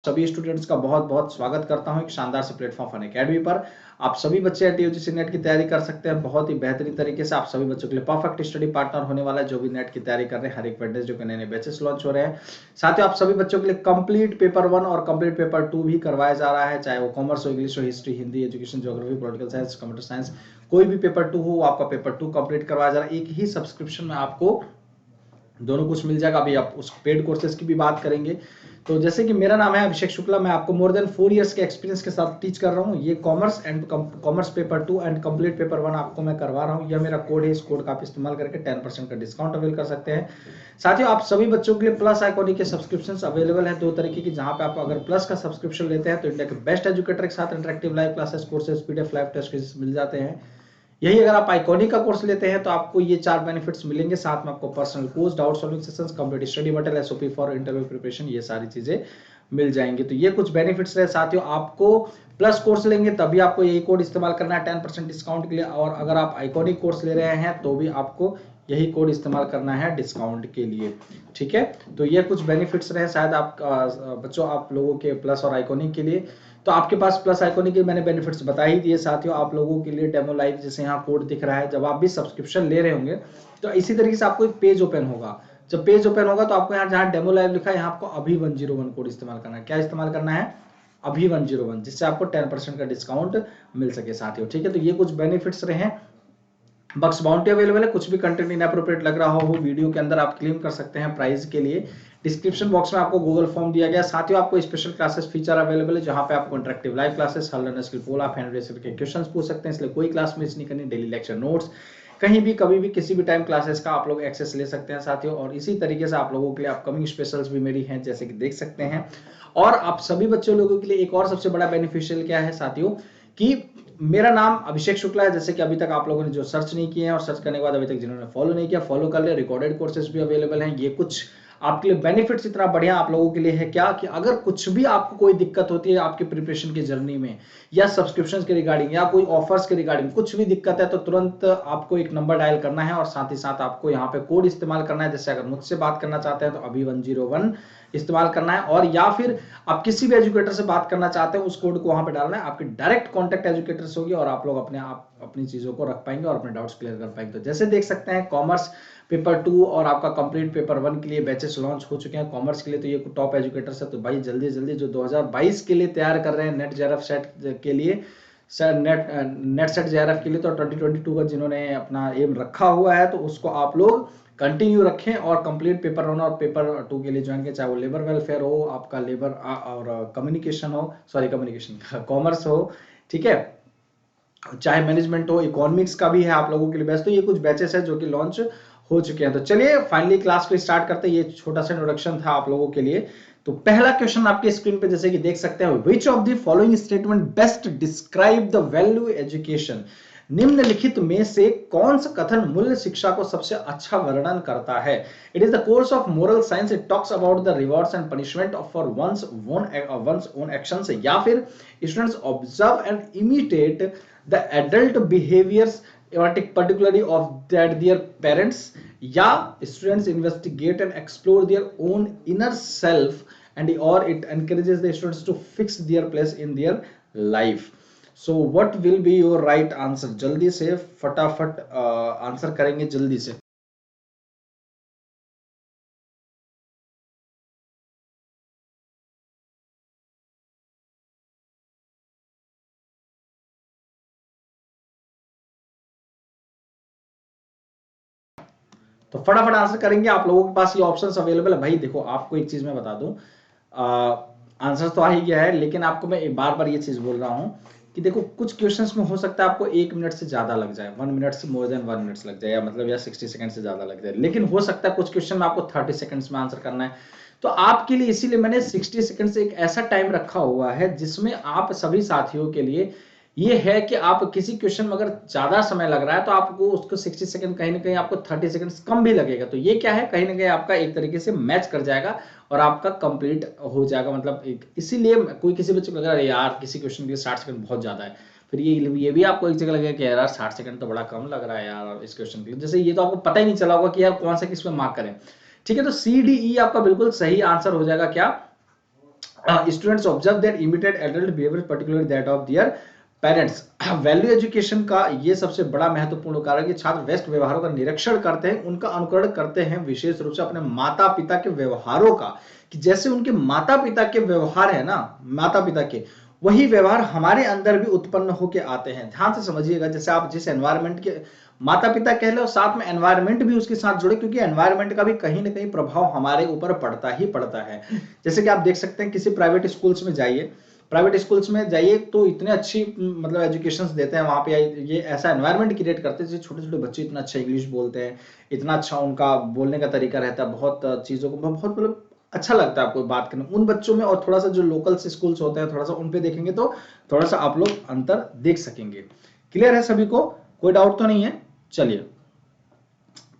सभी स्टूडेंट्स का बहुत बहुत स्वागत करता हूं एक शानदार से प्लेटफॉर्म फन एकेडमी पर। आप सभी बच्चे यूजीसी नेट की तैयारी कर सकते हैं बहुत ही बेहतरीन तरीके से। आप सभी बच्चों के लिए परफेक्ट स्टडी पार्टनर होने वाला है जो भी नेट की तैयारी कर रहे हैं। हर एक वेडनेसडे को नए नए बैचेस लॉन्च हो रहे हैं। साथ ही आप सभी बच्चों के लिए कंप्लीट पेपर 1 और कंप्लीट पेपर 2 भी करवाया जा रहा है, चाहे वो कॉमर्स हो, इंग्लिश हो, history, Hindi, education, geography, political science, computer science, कोई भी पेपर 2 हो आपका पेपर 2 कंप्लीट करवाया जा रहा है। एक ही सब्सक्रिप्शन में आपको दोनों कुछ मिल जाएगा। अभी आप उस पेड कोर्सेज की भी बात करेंगे। तो जैसे कि मेरा नाम है अभिषेक शुक्ला, मैं आपको मोर देन 4 इयर्स के एक्सपीरियंस के साथ टीच कर रहा हूँ। ये commerce paper 2 and complete paper 1 आपको मैं करवा रहा हूँ। यह मेरा कोड है, इस कोड का आप इस्तेमाल करके 10% का डिस्काउंट अवेल कर सकते हैं। साथियों, आप सभी बच्चों के लिए प्लस आइकॉनिक के सब्सक्रिप्शन अवेलेबल है दो तरीके की, जहां पे आप अगर प्लस का सब्सक्रिप्शन लेते हैं तो इंडिया के बेस्ट एजुकेटर के साथ interactive live classes, courses, PDF, live test मिल जाते हैं। यही अगर आप आइकॉनिक का कोर्स लेते हैं तो आपको ये 4 बेनिफिट्स मिलेंगे। साथ में आपको personal course, doubt solving sessions, complete study material, SOP for interview preparation, ये सारी चीजें मिल जाएंगी। तो ये कुछ बेनिफिट्स रहे साथियों। आपको प्लस कोर्स लेंगे तभी आपको यही कोड इस्तेमाल करना है 10% डिस्काउंट के लिए, और अगर आप आइकॉनिक कोर्स ले रहे हैं तो भी आपको यही कोड इस्तेमाल करना है डिस्काउंट के लिए। ठीक है, तो ये कुछ बेनिफिट्स रहे शायद आप बच्चों आप लोगों के प्लस और आइकॉनिक के लिए। तो आपके पास प्लस आइकॉनिक के मैंने बेनिफिट्स बता ही दिए साथियों। आप लोगों के लिए डेमो लाइव जैसे यहाँ कोड दिख रहा है, जब आप भी सब्सक्रिप्शन ले रहे होंगे तो इसी तरीके से आपको एक पेज ओपन होगा। जब पेज ओपन होगा तो आपको यहाँ जहाँ डेमो लाइव लिखा है यहाँ आपको अभी 101 कोड इस्तेमाल करना है। क्या इस्तेमाल करना है? अभी 101, जिससे आपको 10% का डिस्काउंट मिल सके साथियों। ठीक है, तो ये कुछ बेनिफिट्स रहे। बक्स बाउंटी अवेलेबल है। कुछ भी कंटेंट इनएप्रोप्रिएट लग रहा हो वीडियो के अंदर, आप क्लेम कर सकते हैं प्राइस के लिए। डिस्क्रिप्शन बॉक्स में आपको गूगल फॉर्म दिया गया। साथियों, आपको स्पेशल क्लासेस फीचर अवेलेबल है, जहां पे आपको इंटरेक्टिव लाइव क्लासेस, हर लर्नर स्किल पोल, आप के क्वेश्चंस पूछ सकते हैं, इसलिए कोई क्लास मिस नहीं करनी। डेली लेक्चर नोट्स कहीं भी कभी भी किसी भी टाइम क्लासेस का आप लोग एक्सेस ले सकते हैं साथियों। और इसी तरीके से आप लोगों के लिए अपकमिंग स्पेशल्स भी मेरी हैं, जैसे कि देख सकते हैं। और आप सभी बच्चों लोगों के लिए एक और सबसे बड़ा बेनिफिशियल क्या है साथियों, कि मेरा नाम अभिषेक शुक्ला है। जैसे कि अभी तक आप लोगों ने जो सर्च नहीं किए हैं और सर्च करने के बाद अभी तक जिन्होंने फॉलो नहीं किया, फॉलो कर ले। रिकॉर्डेड कोर्सेज भी अवेलेबल हैं। ये कुछ आपके लिए बेनिफिट्स इतना बढ़िया आप लोगों के लिए है क्या, कि अगर कुछ भी आपको कोई दिक्कत होती है आपके प्रिपरेशन की जर्नी में, या सब्सक्रिप्शन के रिगार्डिंग, या कोई ऑफर्स के रिगार्डिंग कुछ भी दिक्कत है, तो तुरंत आपको एक नंबर डायल करना है और साथ ही साथ आपको यहाँ पे कोड इस्तेमाल करना है। जैसे अगर मुझसे बात करना चाहते हैं तो अभी 101 इस्तेमाल करना है, और या फिर आप किसी भी एजुकेटर से बात करना चाहते हैं उस कोड को वहां पे डालना है। आपकी डायरेक्ट कॉन्टेक्ट एजुकेटर से होगी और आप लोग अपने आप अपनी चीजों को रख पाएंगे और अपने डाउट्स क्लियर कर पाएंगे। तो जैसे देख सकते हैं, कॉमर्स पेपर 2 और आपका कंप्लीट पेपर 1 के लिए बैचेस लॉन्च हो चुके हैं। कॉमर्स के लिए तो ये टॉप एजुकेटर्स है, तो भाई जल्दी जल्दी जो 2022 के लिए तैयार कर रहे हैं नेट जेआरएफ सेट के लिए, सर नेट सेट जेआरएफ के लिए, तो 2022 का जिन्होंने अपना एम रखा हुआ है तो उसको आप लोग कंटिन्यू रखें और कंप्लीट पेपर 1 और पेपर 2 के लिए ज्वाइन करें। चाहे वो लेबर वेलफेयर हो, आपका लेबर और कम्युनिकेशन हो, सॉरी कम्युनिकेशन कॉमर्स हो, ठीक है, चाहे मैनेजमेंट हो, इकोनॉमिक्स का भी है आप लोगों के लिए बेस्ट। तो ये कुछ बैचेस है जो कि लॉन्च हो चुके हैं। तो चलिए फाइनली क्लास को स्टार्ट करते हैं। ये छोटा सा इंट्रोडक्शन था आप लोगों के लिए। तो पहला क्वेश्चन आपके स्क्रीन पे जैसे कि देख सकते हैं, विच of the following statement best describe the value education. निम्नलिखित में से कौन सा कथन मूल्य शिक्षा को सबसे अच्छा वर्णन करता है? It is the course of moral science, it talks about the rewards and punishment for one's own actions, या फिर students observe and imitate the adult behaviors particularly of their parents, या students investigate and explore their own inner self, and or it encourages the students to fix their place in their life. So what will be your right answer? जल्दी से फटाफट answer करेंगे जल्दी से। तो फटाफट answer करेंगे। आप लोगों के पास ये ऑप्शंस अवेलेबल है। भाई देखो, आपको एक चीज मैं बता दूं, आंसर तो आ ही गया है, लेकिन आपको मैं बार बार ये चीज बोल रहा हूं कि देखो, कुछ क्वेश्चंस में हो सकता है आपको 1 मिनट से ज्यादा लग जाए, 1 मिनट से मोर देन 1 मिनट लग जाए, या मतलब या 60 सेकंड से ज्यादा लग जाए, लेकिन हो सकता है कुछ क्वेश्चन में आपको 30 सेकंड्स में आंसर करना है। तो आपके लिए इसीलिए मैंने 60 सेकंड से एक ऐसा टाइम रखा हुआ है जिसमें आप सभी साथियों के लिए ये है कि आप किसी क्वेश्चन में अगर ज्यादा समय लग रहा है तो आपको उसको 60 सेकंड कहीं ना कहीं आपको 30 सेकंड कम भी लगेगा। तो ये क्या है, कहीं ना कहीं आपका एक तरीके से मैच कर जाएगा और आपका कंप्लीट हो जाएगा। मतलब एक इसीलिए कोई किसी बच्चे को लग रहा है यार किसी क्वेश्चन के लिए 60 सेकंड बहुत ज्यादा है, फिर ये भी आपको एक जगह लगेगा कि यार 60 सेकंड तो बड़ा कम लग रहा है यार इस क्वेश्चन के लिए। जैसे ये तो आपको पता ही नहीं चला होगा कि यार कौन सा किस पे मार्क करें। ठीक है, तो सी डी ई आपका बिल्कुल सही आंसर हो जाएगा क्या, students observe that emitted adult behaviour particularly that of their parents. Value education का ये सबसे बड़ा महत्वपूर्ण कारण कि छात्र व्यस्त व्यवहारों का निरीक्षण करते हैं, उनका अनुकरण करते हैं, विशेष रूप से अपने माता पिता के व्यवहारों का, कि जैसे उनके माता पिता के व्यवहार है ना, माता पिता के वही व्यवहार हमारे अंदर भी उत्पन्न होके आते हैं। ध्यान से समझिएगा, जैसे आप जिस एनवायरमेंट के माता पिता कह लो, साथ में एनवायरमेंट भी उसके साथ जुड़े, क्योंकि एनवायरमेंट का भी कहीं ना कहीं प्रभाव हमारे ऊपर पड़ता ही पड़ता है। जैसे कि आप देख सकते हैं, किसी प्राइवेट स्कूल्स में जाइए, प्राइवेट स्कूल्स में जाइए तो इतने अच्छी मतलब एजुकेशन देते हैं वहां पे, ये ऐसा एनवायरमेंट क्रिएट करते हैं, छोटे छोटे बच्चे इतना अच्छा इंग्लिश बोलते हैं, इतना अच्छा उनका बोलने का तरीका रहता है, बहुत चीजों को बहुत मतलब अच्छा लगता है आपको बात करना उन बच्चों में। और थोड़ा सा जो लोकल स्कूल्स होते हैं, थोड़ा सा उन पे देखेंगे तो थोड़ा सा आप लोग अंतर देख सकेंगे। क्लियर है सभी को, कोई डाउट तो नहीं है? चलिए,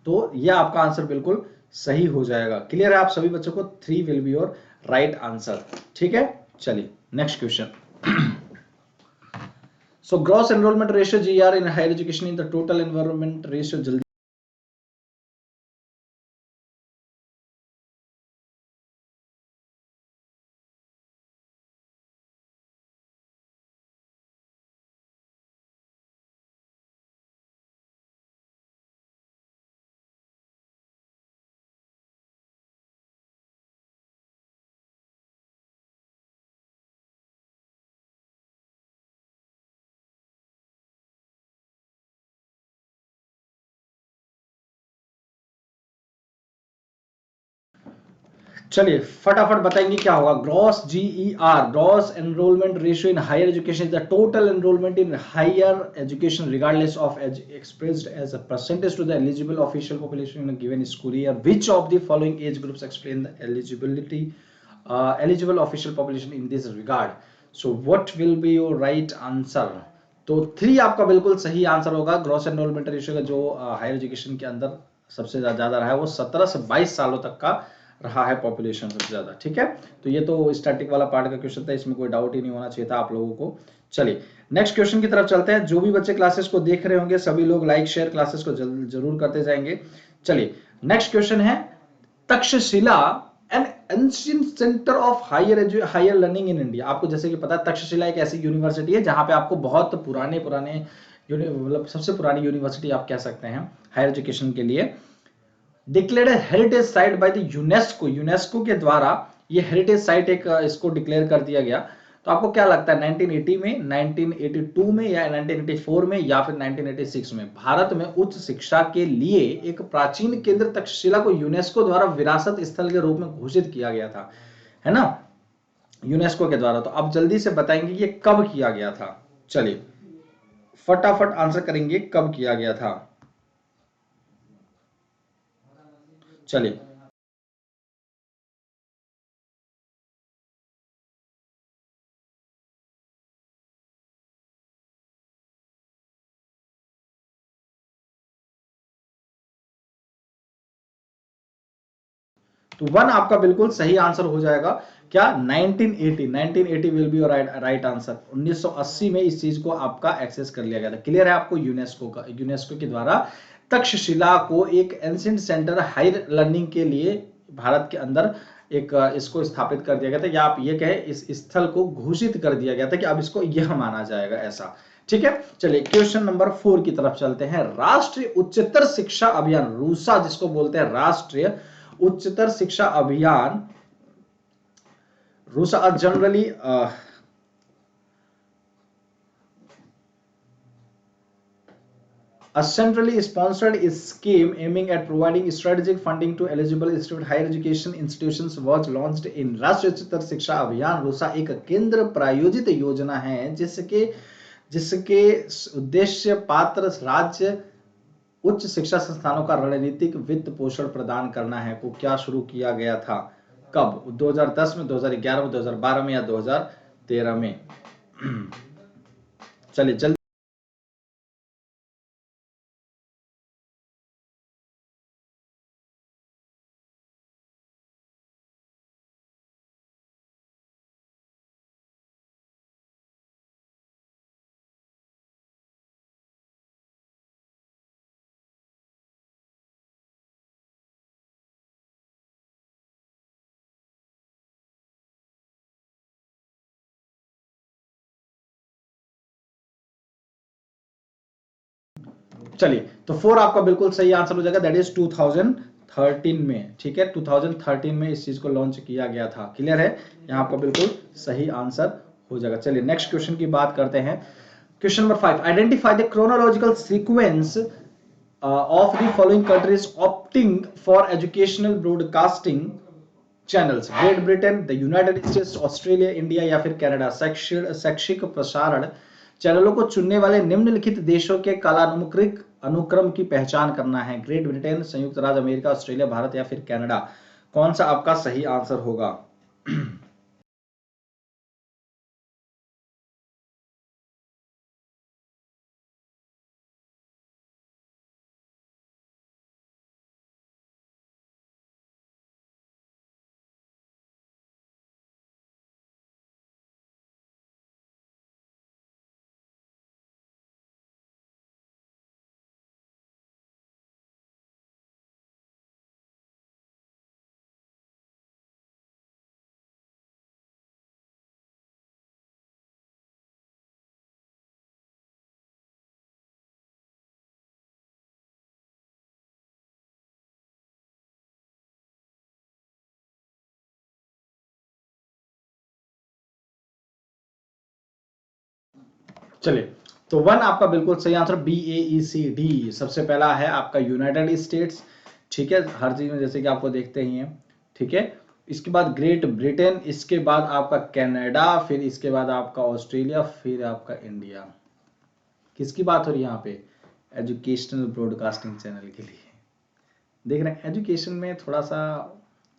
तो यह आपका आंसर बिल्कुल सही हो जाएगा। क्लियर है आप सभी बच्चों को? 3 will be your right answer. ठीक है, चलिए next question. So gross enrolment ratio GR in higher education in the total enrolment ratio, जल्दी चलिए फटाफट बताएंगे क्या होगा। Gross GER, gross enrolment ratio in higher education is the total enrolment in higher education regardless of age expressed as a percentage to the eligible official population in a given school year. Which of the following age groups explain the eligibility eligible official population in this regard? So what will be your right answer? तो 3 आपका बिल्कुल सही answer होगा। Gross enrolment ratio का जो higher education के अंदर सबसे ज्यादा रहा है वो 17 से 22 सालों तक का रहा है पॉपुलेशन सबसे ज्यादा। ठीक है, तो ये तो स्टैटिक वाला पार्ट का क्वेश्चन था, इसमें कोई डाउट ही नहीं होना चाहिए था आप लोगों को। चलिए नेक्स्ट क्वेश्चन की तरफ चलते हैं। जो भी बच्चे क्लासेस को देख रहे होंगे सभी लोग लाइक शेयर क्लासेस को जरूर करते जाएंगे। चलिए नेक्स्ट क्वेश्चन है, Takshashila an ancient centre of higher learning in India. आपको जैसे कि पता है तक्षशिला एक ऐसी यूनिवर्सिटी है जहां पे आपको बहुत पुराने पुराने मतलब सबसे पुरानी यूनिवर्सिटी आप कह सकते हैं हायर एजुकेशन के लिए, declared heritage site by the UNESCO. UNESCO के द्वारा ये हेरिटेज साइट एक इसको डिक्लेयर कर दिया गया। तो आपको क्या लगता है 1980 में, 1982 में, या 1984 में, या फिर 1986 में भारत में उच्च शिक्षा के लिए एक प्राचीन केंद्र तक्षशिला को यूनेस्को द्वारा विरासत स्थल के रूप में घोषित किया गया था, है ना, यूनेस्को के द्वारा? तो आप जल्दी से बताएंगे ये कब किया गया था? चलिए फटाफट आंसर करेंगे कब किया गया था। चलिए तो 1 आपका बिल्कुल सही आंसर हो जाएगा। क्या? 1980, 1980 विल बी राइट आंसर। 1980 में इस चीज को आपका एक्सेस कर लिया गया था। क्लियर है आपको? यूनेस्को के द्वारा तक्षशिला को एक एंशिएंट सेंटर हायर लर्निंग के लिए भारत के अंदर एक इसको स्थापित कर दिया गया था, या आप ये कहें इस स्थल को घोषित कर दिया गया था कि अब इसको यह माना जाएगा ऐसा। ठीक है, चलिए क्वेश्चन नंबर 4 की तरफ चलते हैं। राष्ट्रीय उच्चतर शिक्षा अभियान, रूसा जिसको बोलते हैं, राष्ट्रीय उच्चतर शिक्षा अभियान, RUSA generally a centrally sponsored scheme aiming at providing strategic funding to eligible higher education institutions was launched in राष्ट्रीय उच्चतर शिक्षा अभियान रूसा एक केंद्र प्रायोजित योजना है जिसके जिसके उद्देश्य पात्र राज्य उच्च शिक्षा संस्थानों का रणनीतिक वित्त पोषण प्रदान करना है। को क्या शुरू किया गया था? कब? 2010 में, 2011 में, 2012 में, या 2013 में? चलिए जल्दी चलिए, तो 4 आपका बिल्कुल सही आंसर हो जाएगा, दैट इज 2013 में। ठीक है, 2013 में इस चीज को लॉन्च किया गया था। क्लियर है, यहाँ आपका बिल्कुल सही आंसर हो जाएगा। चलिए नेक्स्ट क्वेश्चन की बात करते हैं। Question number 5, identify the chronological sequence of the following countries opting for educational broadcasting channels. Great Britain, the United states, Australia, India या फिर कनाडा। शैक्षिक प्रसारण चैनलों को चुनने वाले निम्नलिखित देशों के कालानुक्रमिक अनुक्रम की पहचान करना है। ग्रेट ब्रिटेन, संयुक्त राज्य अमेरिका, ऑस्ट्रेलिया, भारत या फिर कनाडा। कौन सा आपका सही आंसर होगा? चलिए, तो 1 आपका बिल्कुल सही आंसर, BAECD सबसे पहला है आपका यूनाइटेड स्टेट्स। ठीक है, हर चीज में जैसे कि आपको देखते ही हैं। ठीक है, इसके बाद ग्रेट ब्रिटेन, इसके बाद आपका कनाडा, फिर इसके बाद आपका ऑस्ट्रेलिया, फिर आपका इंडिया। किसकी बात हो रही है यहाँ पे? एजुकेशनल ब्रॉडकास्टिंग चैनल के लिए। देख रहे हैं, एजुकेशन में थोड़ा सा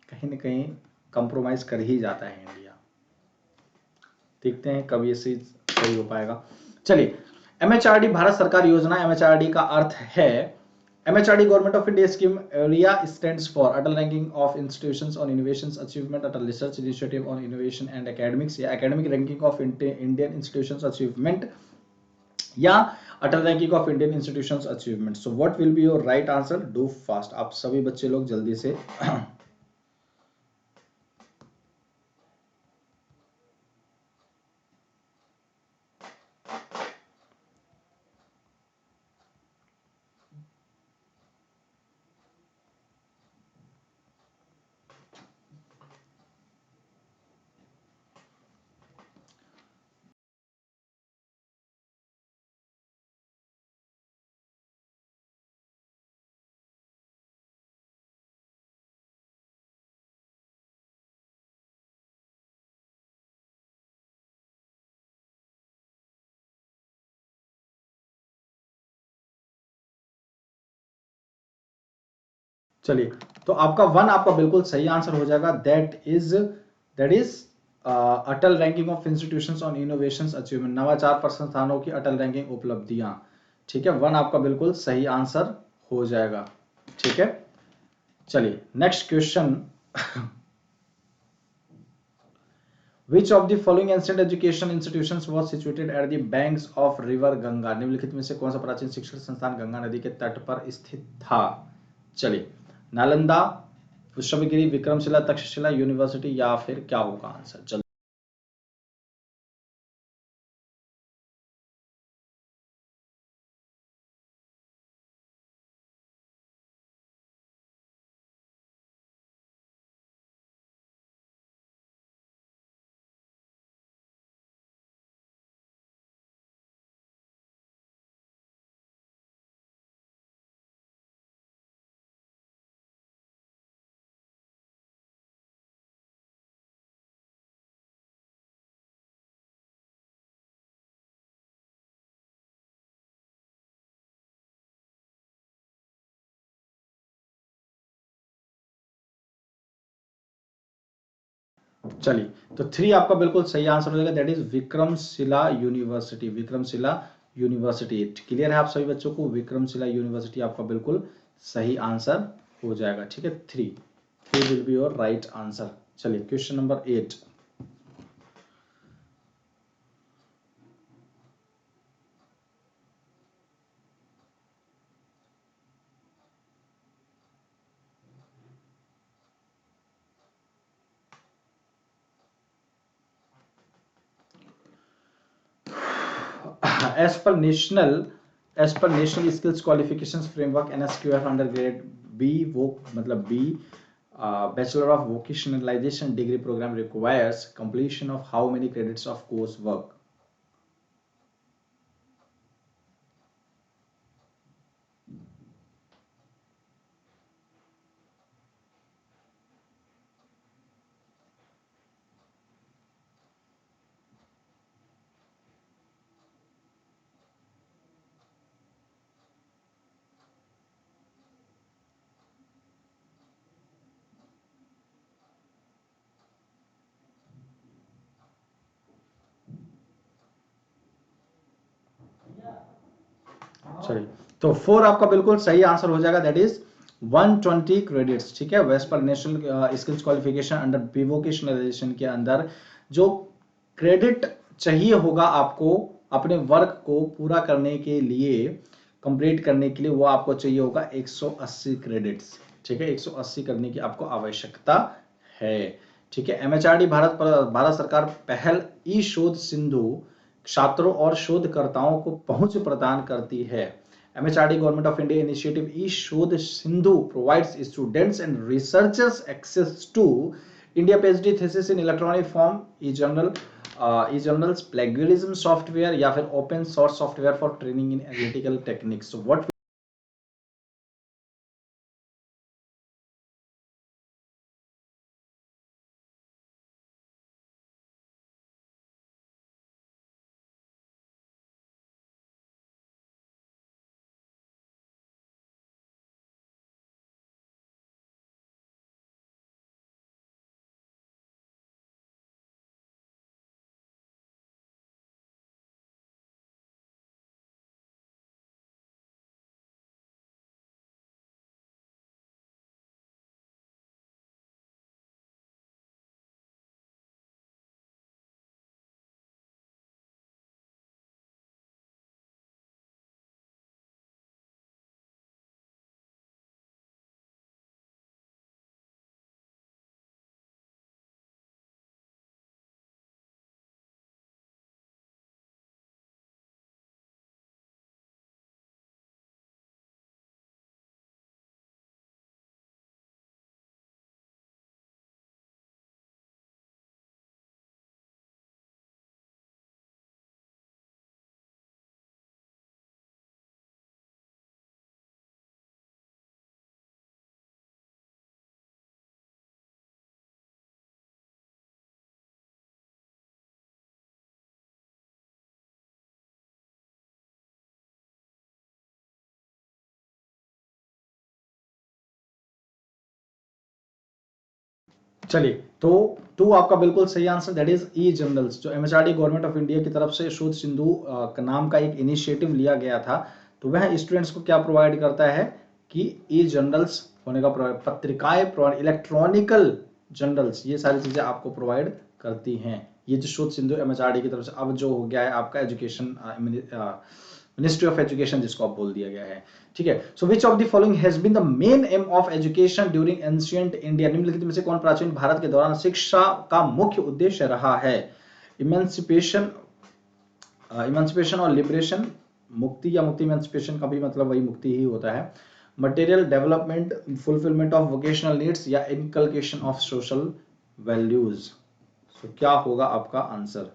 कहीं ना कहीं कंप्रोमाइज कर ही जाता है इंडिया। देखते हैं कब ये चीज सही हो पाएगा। चलिए, एमएचआरडी भारत सरकार योजना। एमएचआरडी का अर्थ है, MHRD government of India scheme ARIIA stands for Atal ranking of institutions on innovation achievement, Atal research initiative on innovation and academics, या academic ranking of Indian institutions achievement, या Atal ranking of Indian institutions achievement. So what will be your right answer? Do fast, आप सभी बच्चे लोग जल्दी से। चलिए, तो आपका 1 आपका बिल्कुल सही आंसर हो जाएगा, that is Atal ranking of institutions on innovations achievement, नवाचार पर संस्थानों की अटल रैंकिंग उपलब्धियां। ठीक है, 1 आपका बिल्कुल सही आंसर हो जाएगा। ठीक है, चलिए next question. Which of the following ancient education institutions was situated at the banks of river Ganga? निम्नलिखित में से कौन सा प्राचीन शिक्षण संस्थान गंगा नदी के तट पर स्थित था? चलिए, नालंदा, विश्वगिरी, विक्रमशिला, तक्षशिला, यूनिवर्सिटी, या फिर क्या होगा आंसर? चल, चलिए, तो 3 आपका बिल्कुल सही आंसर हो जाएगा, that is Vikramshila university. Vikramshila university. Clear है आप सभी बच्चों को? विक्रमशिला यूनिवर्सिटी आपका बिल्कुल सही आंसर हो जाएगा। ठीक है, 3 will be your right answer. चलिए, question number 8। as per national as per national skills qualification framework NSQF under grade B, वो मतलब B, bachelor of vocationalisation degree programme requires completion of how many credits of course work. चलिए, तो 4 आपका बिल्कुल सही answer हो जाएगा, that is 120 credits. ठीक है, वेस्ट पर नेशनल स्किल्स क्वालिफिकेशन अंडर प्रिवोकेशनलाइजेशन के अंदर जो क्रेडिट चाहिए होगा आपको अपने वर्क को पूरा करने के लिए, कंप्लीट करने के लिए, वो आपको चाहिए होगा 180 क्रेडिट्स। ठीक है, 180 करने की आपको आवश्यकता है। ठीक है, MHRD भारत सरकार पहल ई शोध सिंधु छात्रों और शोधकर्ताओं को पहुंच प्रदान करती है। MHRD government of India initiative e Shodh Sindhu provides students and researchers access to India PhD thesis in electronic form, e journals, plagiarism software या फिर open source software for training in analytical techniques. What चलिए, तो two आपका बिल्कुल सही answer, that is e journals. जो MHRD government of India की तरफ से शोध सिंधु का नाम का एक इनिशिएटिव लिया गया था, तो वह स्टूडेंट्स को क्या प्रोवाइड करता है कि ई जर्नल्स होने का पत्रिकाएं, इलेक्ट्रॉनिकल जर्नल्स, ये सारी चीजें आपको प्रोवाइड करती हैं। ये जो शोध सिंधु MHRD की तरफ से अब जो हो गया है आपका एजुकेशन मिनिस्ट्री ऑफ एजुकेशन, जिसको आप बोल दिया गया है। ठीक है, so which of the following has been the main aim of education during ancient India. निम्नलिखित में से कौन प्राचीन भारत के दौरान शिक्षा का मुख्य उद्देश्य रहा है? इमेंसिपेशन, इमेंसिपेशन और लिबरेशन, मुक्ति या मुक्ति, इमेंसिपेशन का भी मतलब वही मुक्ति ही होता है। Material development, fulfilment of vocational needs या इनकलकेशन ऑफ सोशल वैल्यूज। तो क्या होगा आपका आंसर?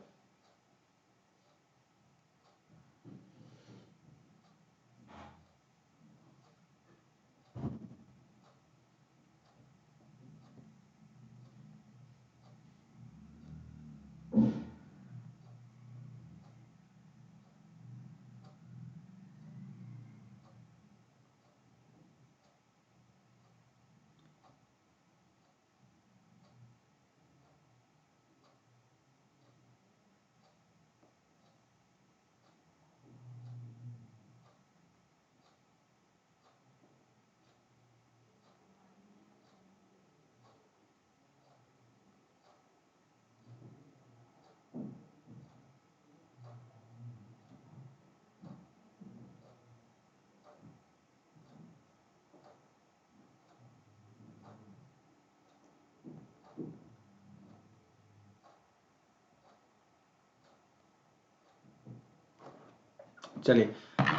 चलिए,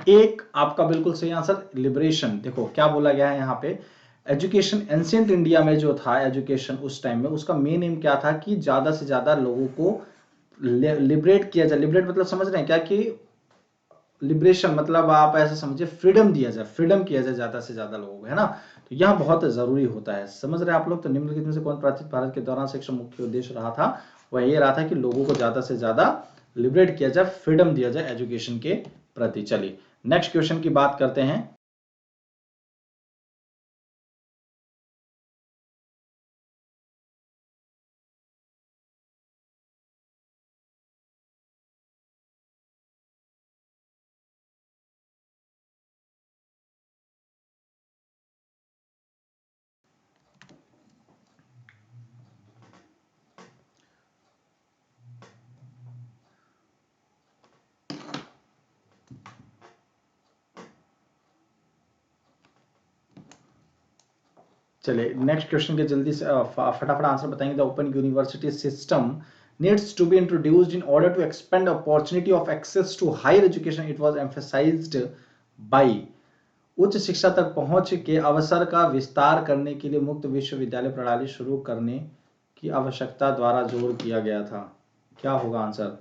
एक आपका बिल्कुल सही आंसर लिबरेशन। देखो क्या बोला गया है यहाँ पे, एजुकेशन एंशिएंट इंडिया में जो था एजुकेशन उस टाइम में, उसका मेन एम क्या था कि ज्यादा से ज्यादा लोगों को लिबरेट किया जाए। लिबरेट मतलब समझ रहे हैं क्या, कि लिबरेशन मतलब आप ऐसे समझिए फ्रीडम दिया जाए, फ्रीडम किया जाए ज्यादा से ज्यादा लोगों को, है ना। तो यह बहुत जरूरी होता है, समझ रहे हैं आप लोग। तो निम्नलिखित में से कौन प्राचीन भारत के दौरान शिक्षा मुख्य उद्देश्य रहा था, वह ये रहा था कि लोगों को ज्यादा से ज्यादा लिबरेट किया जाए, फ्रीडम दिया जाए एजुकेशन के प्रति। चलिए नेक्स्ट क्वेश्चन की बात करते हैं। चलिए नेक्स्ट क्वेश्चन के जल्दी से फटाफट आंसर बताएंगे। The open university system needs to be introduced in order to expand opportunity of access to higher education. It was emphasized by उच्च शिक्षा तक पहुंच के अवसर का विस्तार करने के लिए मुक्त विश्वविद्यालय प्रणाली शुरू करने की आवश्यकता द्वारा जोर किया गया था। क्या होगा आंसर?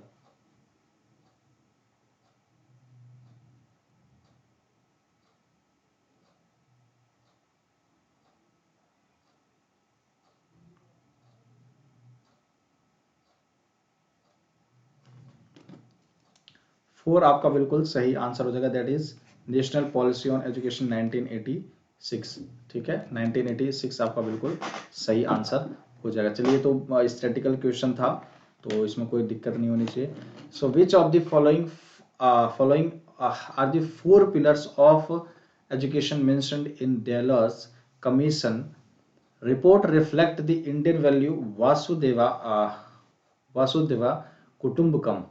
फोर आपका बिल्कुल सही आंसर हो जाएगा, that is national policy on education 1986। ठीक है, 1986 आपका बिल्कुल सही आंसर हो जाएगा। चलिए तो स्टैटिकल क्वेश्चन था, तो इसमें कोई दिक्कत नहीं होनी चाहिए। So which of the following are the four pillars of education mentioned in Delors commission report reflect the Indian value Vasudeva Kutumbakam.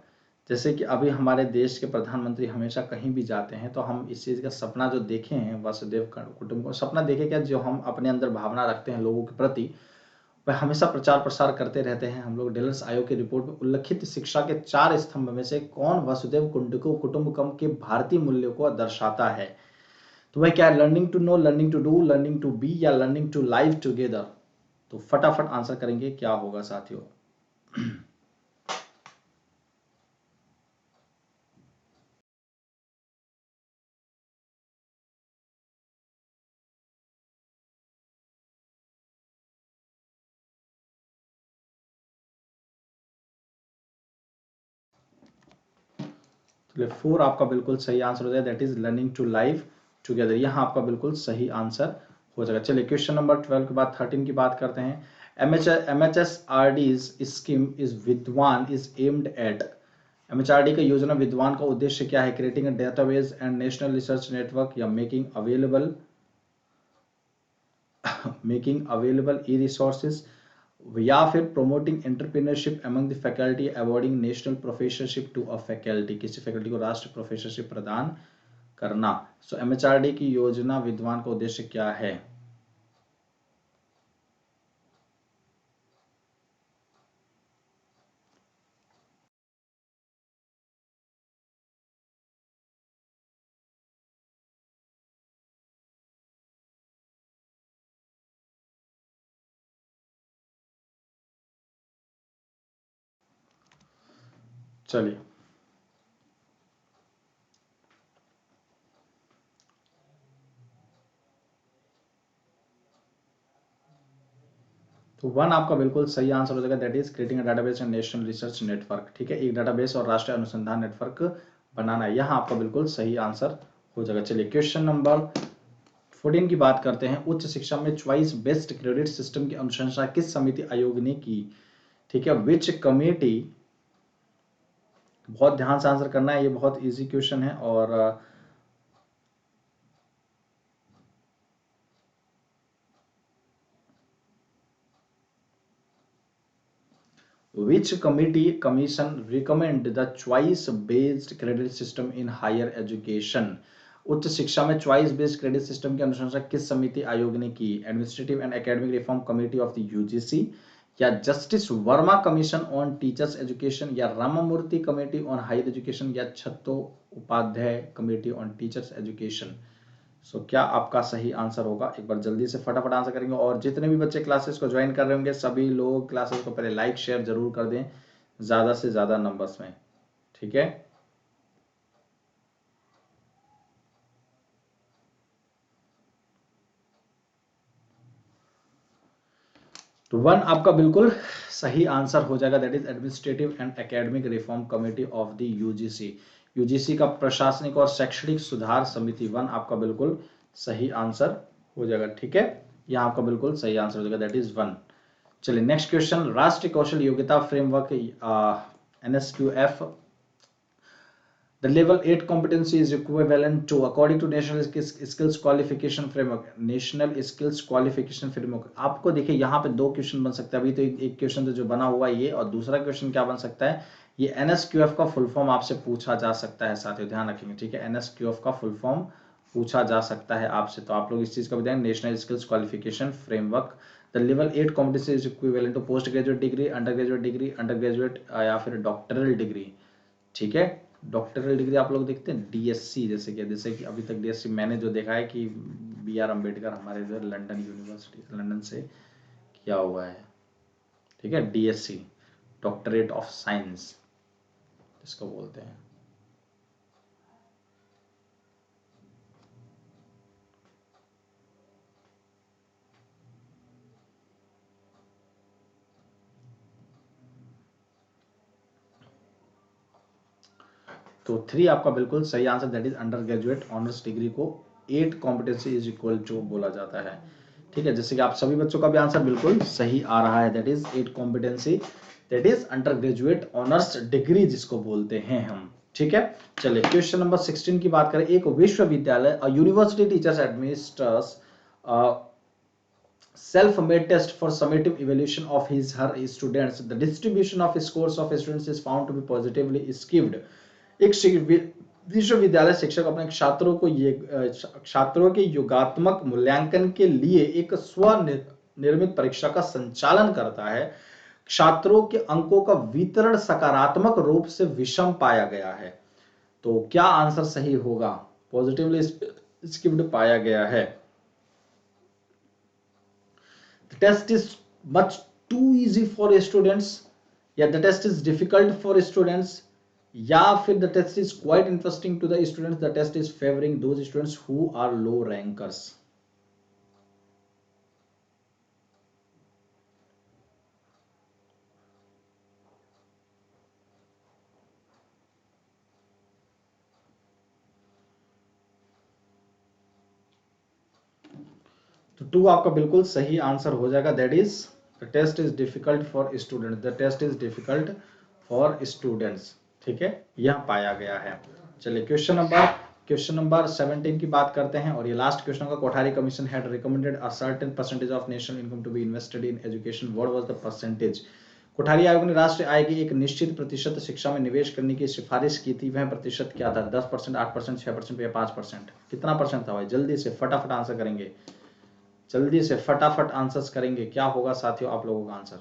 जैसे कि अभी हमारे देश के प्रधानमंत्री हमेशा कहीं भी जाते हैं तो हम इस चीज़ का सपना जो देखे हैं, वासुदेव कुटुंब को सपना देखे क्या, जो हम अपने अंदर भावना रखते हैं लोगों के प्रति, वह हमेशा प्रचार प्रसार करते रहते हैं हम लोग। डेलर्स आयोग की रिपोर्ट में उल्लिखित शिक्षा के 4 स्तंभ में से कौन वसुदेव कुटुंबकम के भारतीय मूल्यों को दर्शाता है? तो वह क्या है, learning to know, learning to do, learning to be, या लर्निंग टू लाइव टुगेदर? तो फटाफट आंसर करेंगे, क्या होगा साथियों? चलिए 4 आपका बिल्कुल सही आंसर हो जाएगा, that is learning to live together. यहाँ आपका बिल्कुल सही आंसर हो जाएगा। चलिए क्वेश्चन नंबर 12 के बाद 13 की बात करते हैं। MHRD's scheme is Vidwan is aimed at. MHRD का योजना विद्वान का उद्देश्य क्या है? Creating a database and national research network, या मेकिंग अवेलेबल ई रिसोर्सेज, या फिर promoting entrepreneurship among the faculty, awarding national professorship to a faculty, किसी फैकल्टी को राष्ट्रीय प्रोफेसरशिप प्रदान करना। सो MHRD की योजना विद्वान का उद्देश्य क्या है? चलिए तो 1 आपका बिल्कुल सही आंसर हो जाएगा, that is creating a database and national research network. ठीक है, एक डेटाबेस और राष्ट्रीय अनुसंधान नेटवर्क बनाना है, यहाँ आपका बिल्कुल सही आंसर हो जाएगा। चलिए क्वेश्चन नंबर 14 की बात करते हैं। उच्च शिक्षा में चॉइस बेस्ड क्रेडिट सिस्टम की अनुशंसा किस समिति आयोग ने की? ठीक है, विच कमेटी, बहुत ध्यान से आंसर करना है, ये बहुत इजी क्वेश्चन है। और which committee commission recommend the choice based credit system in higher education? उच्च शिक्षा में चॉइस बेस्ड क्रेडिट सिस्टम की अनुशंसा किस समिति आयोग ने की? Administrative and academic reform committee of the UGC, या justice Verma commission on teachers education, या Ramamurti committee on higher education, या Chattopadhyay committee on teachers education. So क्या आपका सही आंसर होगा? एक बार जल्दी से फटाफट आंसर करेंगे। और जितने भी बच्चे क्लासेस को ज्वाइन कर रहे होंगे सभी लोग क्लासेस को पहले लाइक शेयर जरूर कर दें ज्यादा से ज्यादा नंबर्स में, ठीक है। तो 1 आपका बिल्कुल सही आंसर हो जाएगा, that is administrative and academic reform committee of the UGC. UGC का प्रशासनिक और शैक्षणिक सुधार समिति, 1 आपका बिल्कुल सही आंसर हो जाएगा, ठीक है। यहाँ आपका बिल्कुल सही आंसर हो जाएगा, दैट इज 1। चलिए नेक्स्ट क्वेश्चन, राष्ट्रीय कौशल योग्यता framework NSQF, the level 8 competency is equivalent to according to national skills qualification framework, national skills qualification framework। आपको देखिए यहाँ पे 2 क्वेश्चन बन सकते हैं। अभी तो एक क्वेश्चन तो जो बना हुआ है ये, और दूसरा क्वेश्चन क्या बन सकता है, ये NSQF का फुल फॉर्म आपसे पूछा जा सकता है, साथियों ध्यान रखेंगे, ठीक है। NSQF का फुल फॉर्म पूछा जा सकता है आपसे, तो आप लोग इस चीज का भी ध्यान, national skills qualification framework. The level 8 competency is equivalent to post graduate degree, under graduate या फिर डॉक्टरल डिग्री, ठीक है। डॉक्टरल डिग्री आप लोग देखते हैं DSc, जैसे कि अभी तक DSc मैंने जो देखा है कि BR अम्बेडकर हमारे इधर लंदन यूनिवर्सिटी, लंदन से किया हुआ है, ठीक है। DSc डॉक्टरेट ऑफ साइंस इसको बोलते हैं। तो 3 आपका बिल्कुल सही answer, that is under graduate honours degree को 8 कॉम्पिटेंसी इज इक्वल टू बोला जाता है, ठीक है। जैसे कि आप सभी बच्चों का भी आंसर बिल्कुल सही आ रहा है, that is 8 competency, that is under graduate honours degree जिसको बोलते हैं हम, ठीक है। चलिए क्वेश्चन नंबर 16 की बात करें, एक विश्वविद्यालय university teachers administrators self-made test for summative evaluation of her students. The distribution of scores of students is found to be positively skewed. एक विश्वविद्यालय शिक्षक अपने छात्रों के योगात्मक मूल्यांकन के लिए एक स्वनिर्मित परीक्षा का संचालन करता है। छात्रों के अंकों का वितरण सकारात्मक रूप से विषम पाया गया है। तो क्या आंसर सही होगा? पॉजिटिवली स्किप्ड पाया गया है। The test is much too easy for students, या the test is difficult for students, या फिर the test is quite interesting to the students, the test is favoring those students who are low rankers। तो 2 आपका बिल्कुल सही answer हो जाएगा, that is the test is difficult for student, the test is difficult for students, ठीक है, यह पाया गया है। चलिए क्वेश्चन नंबर 17 की बात करते हैं, और ये लास्ट क्वेश्चन का। Kothari commission had recommended a certain percentage of national income to be invested in education, what was the percentage. Kothari आयोग ने राष्ट्रीय आय की एक निश्चित प्रतिशत शिक्षा में निवेश करने की सिफारिश की थी, वह प्रतिशत क्या था? 10%, 8%, 6% या 5%? कितना परसेंट था भाई? जल्दी से फटाफट आंसर करेंगे, जल्दी से फटाफट आंसर्स करेंगे। क्या होगा साथियों आप लोगों का आंसर?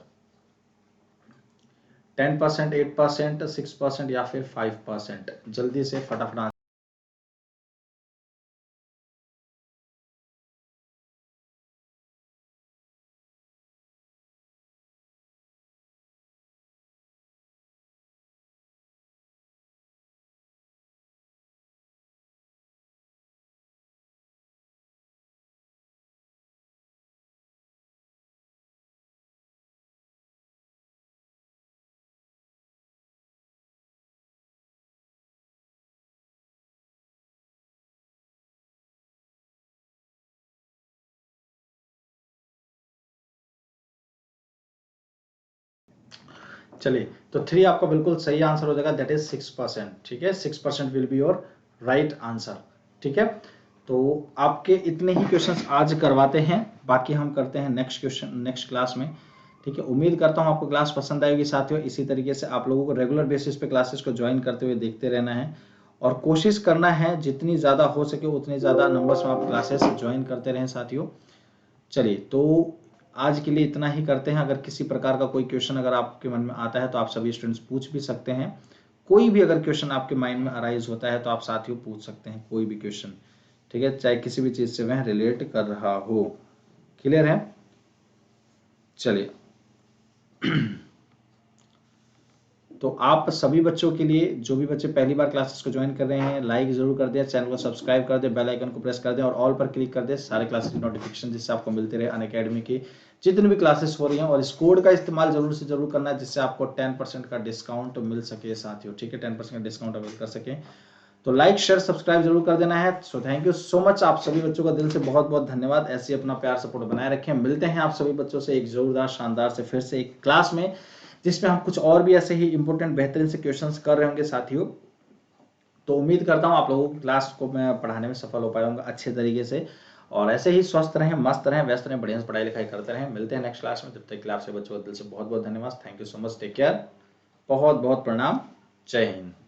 10%, 8%, 6% या फिर 5%? जल्दी से फटाफट आंसर। चलिए तो 3 आपका बिल्कुल सही आंसर हो जाएगा, दैट इज 6%, ठीक है। 6% will be your right answer, ठीक है। तो आपके इतने ही क्वेश्चंस आज करवाते हैं, बाकी हम करते हैं नेक्स्ट क्वेश्चन नेक्स्ट क्लास में, ठीक है। उम्मीद करता हूं आपको क्लास पसंद आएगी साथियों। इसी तरीके से आप लोगों को रेगुलर बेसिस पे क्लासेस को ज्वाइन करते हुए देखते रहना है, और कोशिश करना है जितनी ज़्यादा हो सके उतनी ज़्यादा नंबर्स में आप क्लासेस ज्वाइन करते रहें साथियों। चलिए तो आज के लिए इतना ही करते हैं। अगर किसी प्रकार का कोई क्वेश्चन अगर आपके मन में आता है तो आप सभी स्टूडेंट्स पूछ भी सकते हैं। कोई भी अगर क्वेश्चन आपके माइंड में अराइज होता है तो आप साथियों पूछ सकते हैं कोई भी क्वेश्चन, ठीक है, चाहे किसी भी चीज से वह रिलेट कर रहा हो। क्लियर है? चलिए तो आप सभी बच्चों के लिए, जो भी बच्चे पहली बार क्लासेस को ज्वाइन कर रहे हैं, लाइक जरूर कर दें, चैनल को सब्सक्राइब कर दें, बेल आइकन को प्रेस कर दें और ऑल पर क्लिक कर दें, सारे क्लासेस की नोटिफिकेशन जिससे आपको मिलते रहे अनअकैडमी की जितनी भी क्लासेस हो रही हैं। और इस कोड का इस्तेमाल जरूर से जरूर करना है जिससे आपको 10% का डिस्काउंट मिल सके साथियों, ठीक है, 10% का डिस्काउंट अवेल कर सके। तो लाइक शेयर सब्सक्राइब जरूर कर देना है। So thank you so much, आप सभी बच्चों का दिल से बहुत बहुत धन्यवाद। ऐसे ही अपना प्यार सपोर्ट बनाए रखें। मिलते हैं आप सभी बच्चों से एक जोरदार शानदार से फिर से एक क्लास में, जिसमें हम कुछ और भी ऐसे ही इंपॉर्टेंट बेहतरीन से क्वेश्चंस कर रहे होंगे साथियों। तो उम्मीद करता हूं आप लोगों की क्लास को मैं पढ़ाने में सफल हो पाया हूँ अच्छे तरीके से। और ऐसे ही स्वस्थ रहें, मस्त रहें, व्यस्त रहें, बढ़िया से पढ़ाई लिखाई करते रहें। मिलते हैं नेक्स्ट क्लास में, तब तक के लिए आप सभी बच्चों का दिल से बहुत बहुत धन्यवाद। Thank you so much, take care, बहुत बहुत प्रणाम, जय हिंद।